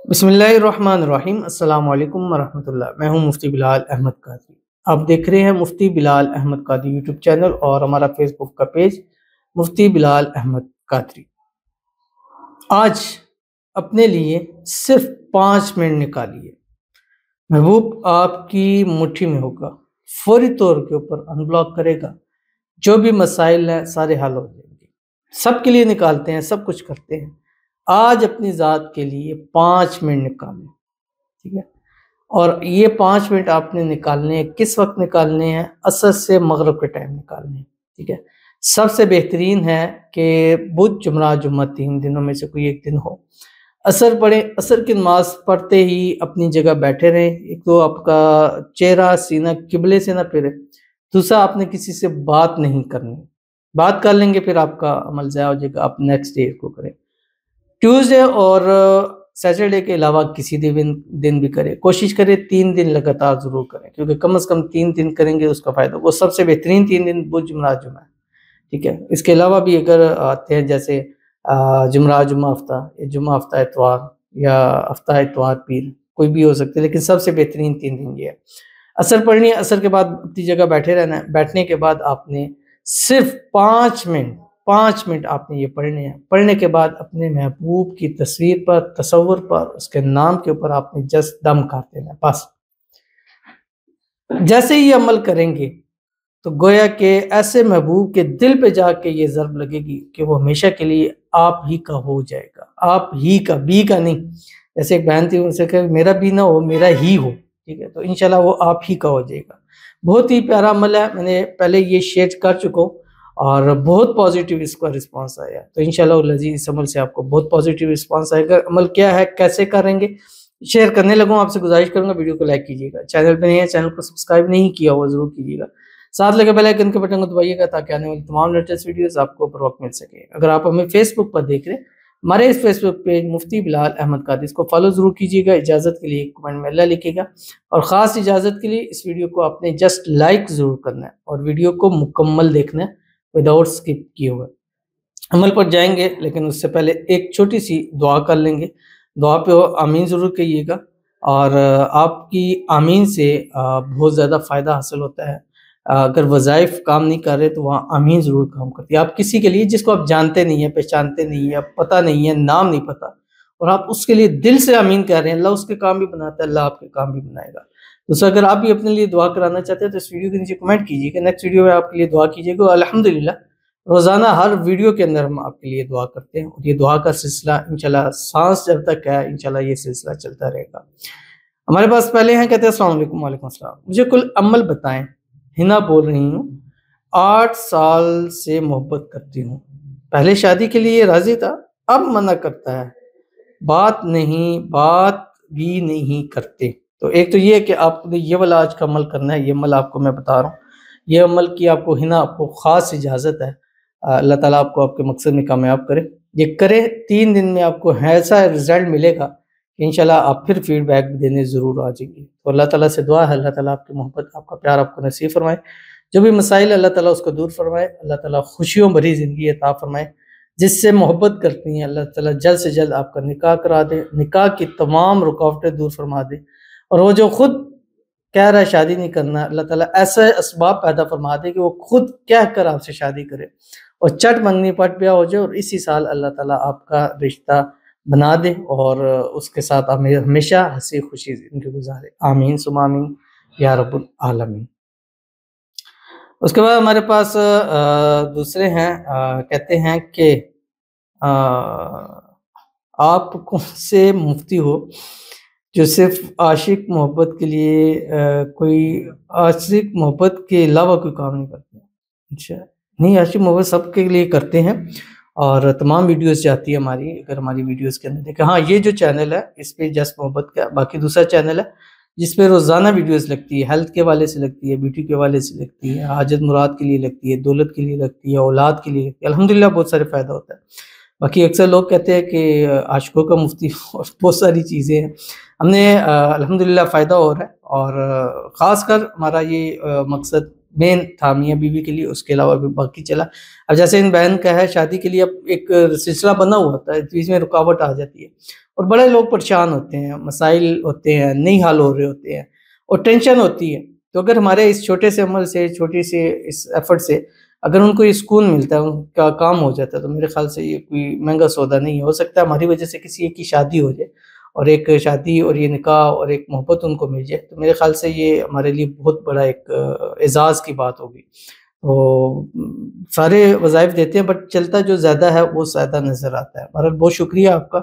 بسم اللہ الرحمن الرحیم۔ السلام علیکم ورحمۃ اللہ۔ میں ہوں مفتی بلال احمد قادری۔ آپ دیکھ رہے ہیں مفتی بلال احمد قادری یوٹیوب چینل اور ہمارا فیس بک کا پیج مفتی بلال احمد قادری۔ آج اپنے لیے صرف 5 منٹ نکالیے، محبوب آپ کی مٹھی میں ہوگا، فوری طور کے اوپر ان بلاک کرے گا، جو بھی مسائل ہیں سارے حل ہو جائیں گے۔ سب کے لیے نکالتے ہیں، سب کچھ کرتے ہیں، آج اپنی ذات کے لیے 5 منٹ نکالیں، ٹھیک ہے؟ اور یہ 5 منٹ آپ نے نکالنے ہیں، کس وقت نکالنے ہیں؟ عصر سے مغرب کے ٹائم نکالنے ہیں، ٹھیک ہے؟ سب سے بہترین ہے کہ بدھ جمعرات جمعہ 3 دنوں میں سے کوئی ایک دن ہو، عصر پڑھیں، عصر کی نماز پڑھتے ہی اپنی جگہ بیٹھے رہیں۔ ایک تو آپ کا چہرہ سینہ قبلے سے نہ پھرے، دوسرا آپ نے کسی سے بات نہیں کرنی، بات کر لیں گے پھر آپ کا عمل ضائع ہو جائے گا، آپ نیکسٹ ڈے کو کریں۔ ٹیوزڈے اور سیٹرڈے کے علاوہ کسی دن بھی کرے، کوشش کرے 3 دن لگاتار ضرور کریں، کیونکہ کم از کم 3 دن کریں گے اس کا فائدہ، وہ سب سے بہترین 3 دن بدھ جمعرات جمعہ ہے، ٹھیک ہے؟ اس کے علاوہ بھی اگر آتے ہیں جیسے جمعرات جمعہ ہفتہ، جمعہ ہفتہ اتوار، یا ہفتہ اتوار پیر، کوئی بھی ہو سکتے، لیکن سب سے بہترین 3 دن یہ ہے۔ عصر پڑھنی ہے، عصر کے بعد اپنی جگہ بیٹھے رہنا ہے، بیٹھنے کے بعد آپ نے صرف 5 منٹ آپ نے یہ پڑھنے ہیں۔ پڑھنے کے بعد اپنے محبوب کی تصویر پر، تصور پر، اس کے نام کے اوپر آپ نے جسٹ دم کر دینا ہے، بس۔ جیسے ہی عمل کریں گے تو گویا کہ ایسے محبوب کے دل پہ جا کے یہ ضرب لگے گی کہ وہ ہمیشہ کے لیے آپ ہی کا ہو جائے گا، آپ ہی کا، بھی کا نہیں۔ جیسے ایک بہن تھی، ان سے کہ میرا بھی نہ ہو، میرا ہی ہو، ٹھیک ہے؟ تو انشاءاللہ وہ آپ ہی کا ہو جائے گا۔ بہت ہی پیارا عمل ہے، میں نے پہلے یہ شیئر کر چکا ہوں اور بہت پازیٹیو اس کا رسپانس آیا، تو انشاءاللہ العزیز اس عمل سے آپ کو بہت پازیٹیو رسپانس آئے گا۔ عمل کیا ہے، کیسے کریں گے، شیئر کرنے لگوں، آپ سے گزارش کروں گا ویڈیو کو لائک کیجیے گا، چینل پہ نہیں ہے چینل کو سبسکرائب نہیں کیا ہوا ضرور کیجیے گا، ساتھ لگے بیل آئیکن کے بٹن کو دبائیے گا تاکہ آنے والی تمام لیٹسٹ ویڈیوز آپ کو پر وقت مل سکے۔ اگر آپ ہمیں فیس بک پر دیکھ رہے ہیں، ہمارے اس فیس بک پیج مفتی بلال احمد قادری، اس کو فالو ضرور کیجیے گا۔ اجازت کے لیے کمنٹ میں اللہ لکھے گا، اور خاص اجازت کے لیے اس ویڈیو کو آپ نے جسٹ لائک ضرور کرنا ہے اور ویڈیو کو مکمل دیکھنا ہے وداؤٹ اسکپ کیے ہوئے۔ عمل پر جائیں گے لیکن اس سے پہلے ایک چھوٹی سی دعا کر لیں گے، دعا پہ آمین ضرور کہیے گا، اور آپ کی آمین سے بہت زیادہ فائدہ حاصل ہوتا ہے۔ اگر وظائف کام نہیں کر رہے تو وہاں آمین ضرور کام کرتی ہے۔ آپ کسی کے لیے جس کو آپ جانتے نہیں ہیں، پہچانتے نہیں ہیں، پتہ نہیں ہے، نام نہیں پتہ، اور آپ اس کے لیے دل سے آمین کہہ رہے ہیں، اللہ اس کے کام بھی بناتا ہے، اللہ آپ کے کام بھی بنائے گا۔ دوسرا، اگر آپ بھی اپنے لیے دعا کرانا چاہتے ہیں تو اس ویڈیو کے نیچے کمنٹ کیجیے کہ نیکسٹ ویڈیو میں آپ کے لیے دعا کیجیے گا۔ الحمدللہ روزانہ ہر ویڈیو کے اندر ہم آپ کے لیے دعا کرتے ہیں، اور یہ دعا کا سلسلہ انشاءاللہ سانس جب تک ہے انشاءاللہ یہ سلسلہ چلتا رہے گا۔ ہمارے پاس پہلے ہیں، کہتے ہیں السلام علیکم۔ وعلیکم السلام۔ مجھے کل عمل بتائیں، ہنا بول رہی ہوں، 8 سال سے محبت کرتی ہوں، پہلے شادی کے لیے راضی تھا، اب منع کرتا ہے، بات بھی نہیں کرتے۔ تو ایک تو یہ ہے کہ آپ نے یہ والا آج کا عمل کرنا ہے، یہ عمل آپ کو میں بتا رہا ہوں، یہ عمل کی آپ کو ہنا، آپ کو خاص اجازت ہے، اللہ تعالیٰ آپ کو آپ کے مقصد میں کامیاب کرے۔ یہ کرے 3 دن میں آپ کو ایسا رزلٹ ملے گا کہ انشاءاللہ آپ پھر فیڈ بیک دینے ضرور آ جائیں گے۔ تو اللہ تعالیٰ سے دعا ہے اللہ تعالیٰ آپ کی محبت، آپ کا پیار آپ کو نصیب فرمائے، جو بھی مسائل اللہ تعالیٰ اس کو دور فرمائے، اللہ تعالیٰ خوشیوں بھری زندگی عطا فرمائے۔ جس سے محبت کرتی ہیں اللہ تعالیٰ جلد سے جلد آپ کا نکاح کرا دے، نکاح کی تمام رکاوٹیں دور فرما دے، اور وہ جو خود کہہ رہا ہے شادی نہیں کرنا، اللہ تعالیٰ ایسے اسباب پیدا فرما دے کہ وہ خود کہہ کر آپ سے شادی کرے، اور چٹ منگنی پٹ پیا ہو جائے، اور اسی سال اللہ تعالیٰ آپ کا رشتہ بنا دے، اور اس کے ساتھ ہمیشہ ہنسی خوشی زندگی گزارے۔ آمین ثم آمین یا رب العالمین۔ اس کے بعد ہمارے پاس دوسرے ہیں، کہتے ہیں کہ آپ کون سے مفتی ہو جو صرف عاشق محبت کے لیے کوئی عاشق محبت کے علاوہ کوئی کام نہیں کرتے؟ اچھا نہیں، عاشق محبت سب کے لیے کرتے ہیں، اور تمام ویڈیوز جاتی ہے ہماری، اگر ہماری ویڈیوز کے اندر دیکھیں۔ ہاں، یہ جو چینل ہے اس پہ جسٹ محبت کا، باقی دوسرا چینل ہے جس پہ روزانہ ویڈیوز لگتی ہے، ہیلتھ کے حوالے سے لگتی ہے، بیوٹی کے حوالے سے لگتی ہے، حاجت مراد کے لیے لگتی ہے، دولت کے لیے لگتی ہے، اولاد کے لیے لگتی ہے، الحمدللہ بہت سارے فائدہ ہوتا ہے۔ باقی اکثر لوگ کہتے ہیں کہ عاشقوں کا مفتی اور بہت ساری چیزیں ہیں، ہم نے الحمدللہ فائدہ ہو رہا ہے، اور خاص کر ہمارا یہ مقصد مین تھا میاں بیوی کے لیے، اس کے علاوہ بھی باقی چلا۔ اب جیسے ان بہن کا ہے شادی کے لیے اب ایک سلسلہ بنا ہوا ہوتا ہے، بیچ میں رکاوٹ آ جاتی ہے اور بڑے لوگ پریشان ہوتے ہیں، مسائل ہوتے ہیں، نہیں حل ہو رہے ہوتے ہیں اور ٹینشن ہوتی ہے۔ تو اگر ہمارے اس چھوٹے سے عمل سے، چھوٹی سے اس ایفرٹ سے اگر ان کو یہ سکون ملتا ہے، ان کا کام ہو جاتا ہے، تو میرے خیال سے یہ کوئی مہنگا سودا نہیں ہو سکتا۔ ہماری وجہ سے کسی ایک کی شادی ہو جائے اور ایک شادی اور یہ نکاح اور ایک محبت ان کو مل جائے، تو میرے خیال سے یہ ہمارے لیے بہت بڑا ایک اعزاز کی بات ہوگی۔ تو سارے وظائف دیتے ہیں بٹ چلتا جو زیادہ ہے وہ زیادہ نظر آتا ہے۔ بہرحال بہت شکریہ آپ کا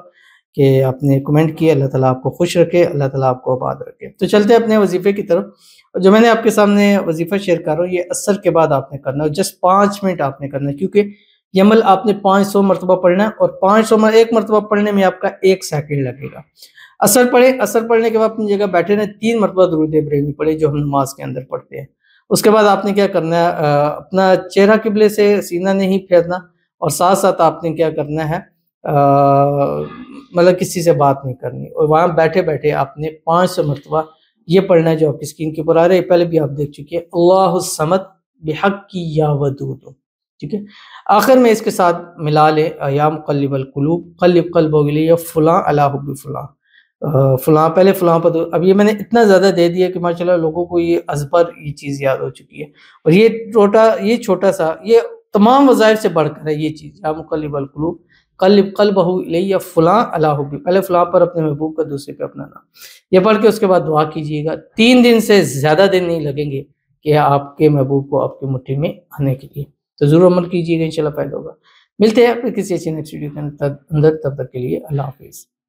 کہ آپ نے کمنٹ کیا۔ اللہ تعالیٰ آپ کو خوش رکھے، اللہ تعالیٰ آپ کو آباد رکھے۔ تو چلتے ہیں اپنے وظیفے کی طرف۔ جو میں نے آپ کے سامنے وظیفہ شیئر کر رہا ہوں، یہ عصر کے بعد آپ نے کرنا ہے، جسٹ 5 منٹ آپ نے کرنا ہے، کیونکہ یہ عمل آپ نے 500 مرتبہ پڑھنا ہے اور 500 ایک مرتبہ پڑھنے میں آپ کا 1 سیکنڈ لگے گا۔ عصر پڑھے، عصر پڑھنے کے بعد اپنی جگہ بیٹھے رہیں، 3 مرتبہ درود ابراہیمی پڑھے جو ہم نماز کے اندر پڑھتے ہیں۔ اس کے بعد آپ نے کیا کرنا ہے، اپنا چہرہ قبلے سے سینہ نہیں پھیرنا اور ساتھ ساتھ آپ نے کیا کرنا ہے، مطلب کسی سے بات نہیں کرنی، اور وہاں بیٹھے بیٹھے آپ نے 500 مرتبہ یہ پڑھنا ہے جو آپ کی اسکرین کے اوپر آ رہے ہیں، پہلے بھی آپ دیکھ چکے ہیں، اللہ الصمد بحق کی یا ودود، ٹھیک ہے۔ آخر میں اس کے ساتھ ملا لے، یا مقلب القلوب قلب قلبہ الیہ فلاں علی حب فلاں، فلاں پہلے فلاں پر۔ اب یہ میں نے اتنا زیادہ دے دیا کہ ماشاءاللہ لوگوں کو یہ ازبر یہ چیز یاد ہو چکی ہے، اور یہ چھوٹا سا یہ تمام وظائف سے بڑھ کر ہے یہ چیز، یا مقلب القلوب قلب قلبہ الیہ فلاں علی حب، پہلے فلاں پر اپنے محبوب کا، دوسرے پہ اپنا نام، یہ پڑھ کے اس کے بعد دعا کیجیے گا۔ 3 دن سے زیادہ دن نہیں لگیں گے کہ آپ کے محبوب کو آپ کی مٹھی میں آنے کے لیے، تو ضرور عمل کیجیے گا، انشاءاللہ فائدہ ہوگا۔ ملتے ہیں پھر کسی اچھی نیکسٹ ویڈیو کے اندر، تب تک کے لیے اللہ حافظ۔